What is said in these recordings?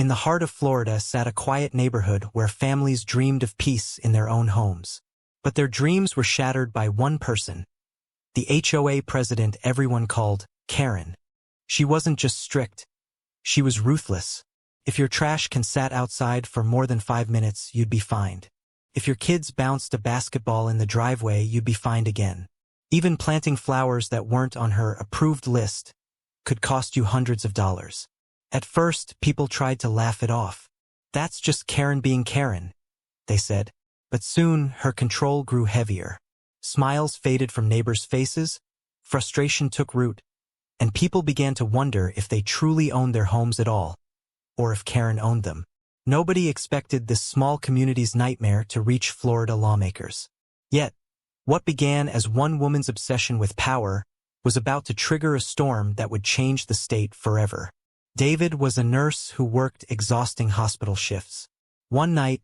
In the heart of Florida sat a quiet neighborhood where families dreamed of peace in their own homes. But their dreams were shattered by one person, the HOA president everyone called Karen. She wasn't just strict, she was ruthless. If your trash can sat outside for more than 5 minutes, you'd be fined. If your kids bounced a basketball in the driveway, you'd be fined again. Even planting flowers that weren't on her approved list could cost you hundreds of dollars. At first, people tried to laugh it off. That's just Karen being Karen, they said. But soon, her control grew heavier. Smiles faded from neighbors' faces, frustration took root, and people began to wonder if they truly owned their homes at all, or if Karen owned them. Nobody expected this small community's nightmare to reach Florida lawmakers. Yet, what began as one woman's obsession with power was about to trigger a storm that would change the state forever. David was a nurse who worked exhausting hospital shifts. One night,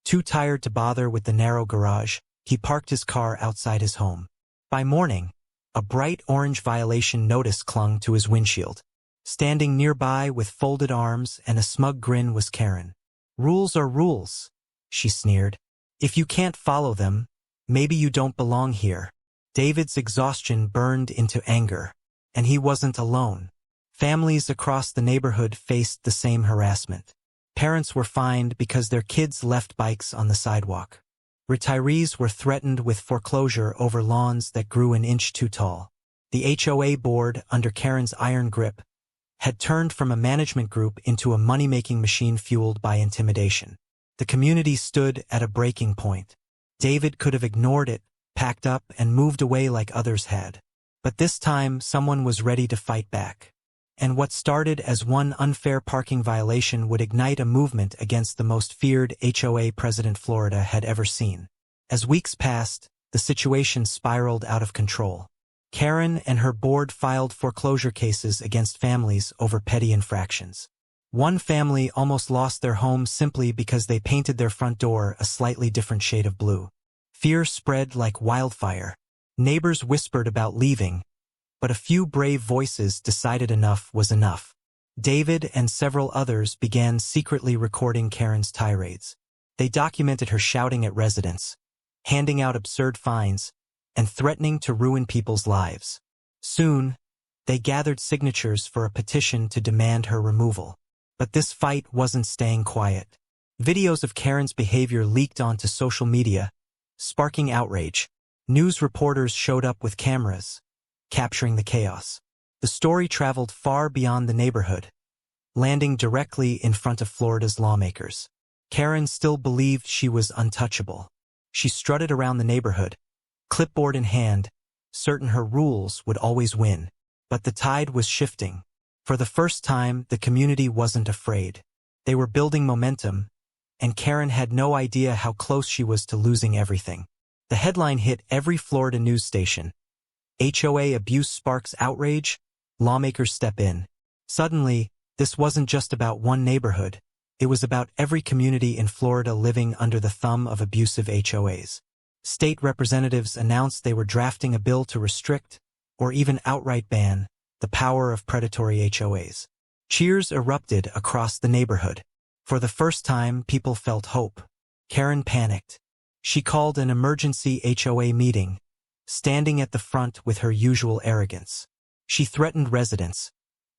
too tired to bother with the narrow garage, he parked his car outside his home. By morning, a bright orange violation notice clung to his windshield. Standing nearby with folded arms and a smug grin was Karen. "Rules are rules," she sneered. "If you can't follow them, maybe you don't belong here." David's exhaustion burned into anger, and he wasn't alone. Families across the neighborhood faced the same harassment. Parents were fined because their kids left bikes on the sidewalk. Retirees were threatened with foreclosure over lawns that grew an inch too tall. The HOA board, under Karen's iron grip, had turned from a management group into a money-making machine fueled by intimidation. The community stood at a breaking point. David could have ignored it, packed up, and moved away like others had. But this time, someone was ready to fight back. And what started as one unfair parking violation would ignite a movement against the most feared HOA president Florida had ever seen. As weeks passed, the situation spiraled out of control. Karen and her board filed foreclosure cases against families over petty infractions. One family almost lost their home simply because they painted their front door a slightly different shade of blue. Fear spread like wildfire. Neighbors whispered about leaving, but a few brave voices decided enough was enough. David and several others began secretly recording Karen's tirades. They documented her shouting at residents, handing out absurd fines, and threatening to ruin people's lives. Soon, they gathered signatures for a petition to demand her removal. But this fight wasn't staying quiet. Videos of Karen's behavior leaked onto social media, sparking outrage. News reporters showed up with cameras, capturing the chaos. The story traveled far beyond the neighborhood, landing directly in front of Florida's lawmakers. Karen still believed she was untouchable. She strutted around the neighborhood, clipboard in hand, certain her rules would always win. But the tide was shifting. For the first time, the community wasn't afraid. They were building momentum, and Karen had no idea how close she was to losing everything. The headline hit every Florida news station. HOA abuse sparks outrage, lawmakers step in. Suddenly, this wasn't just about one neighborhood. It was about every community in Florida living under the thumb of abusive HOAs. State representatives announced they were drafting a bill to restrict, or even outright ban, the power of predatory HOAs. Cheers erupted across the neighborhood. For the first time, people felt hope. Karen panicked. She called an emergency HOA meeting, standing at the front with her usual arrogance. She threatened residents,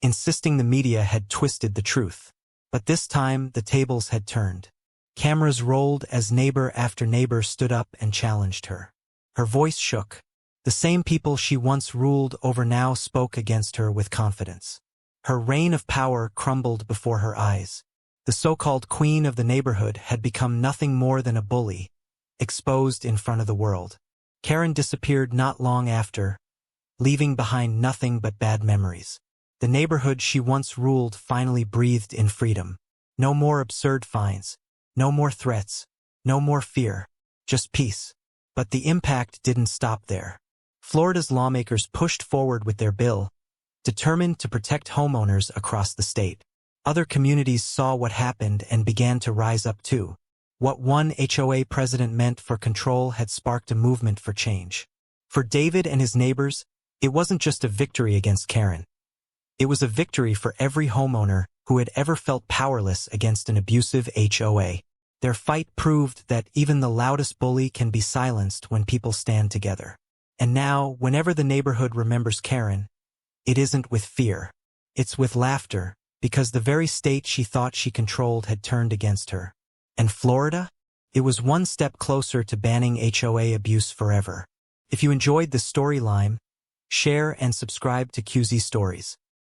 insisting the media had twisted the truth. But this time, the tables had turned. Cameras rolled as neighbor after neighbor stood up and challenged her. Her voice shook. The same people she once ruled over now spoke against her with confidence. Her reign of power crumbled before her eyes. The so-called queen of the neighborhood had become nothing more than a bully, exposed in front of the world. Karen disappeared not long after, leaving behind nothing but bad memories. The neighborhood she once ruled finally breathed in freedom. No more absurd fines, no more threats, no more fear, just peace. But the impact didn't stop there. Florida's lawmakers pushed forward with their bill, determined to protect homeowners across the state. Other communities saw what happened and began to rise up too. What one HOA president meant for control had sparked a movement for change. For David and his neighbors, it wasn't just a victory against Karen. It was a victory for every homeowner who had ever felt powerless against an abusive HOA. Their fight proved that even the loudest bully can be silenced when people stand together. And now, whenever the neighborhood remembers Karen, it isn't with fear. It's with laughter, because the very state she thought she controlled had turned against her. And Florida? It was one step closer to banning HOA abuse forever. If you enjoyed this storyline, share and subscribe to QZ Stories.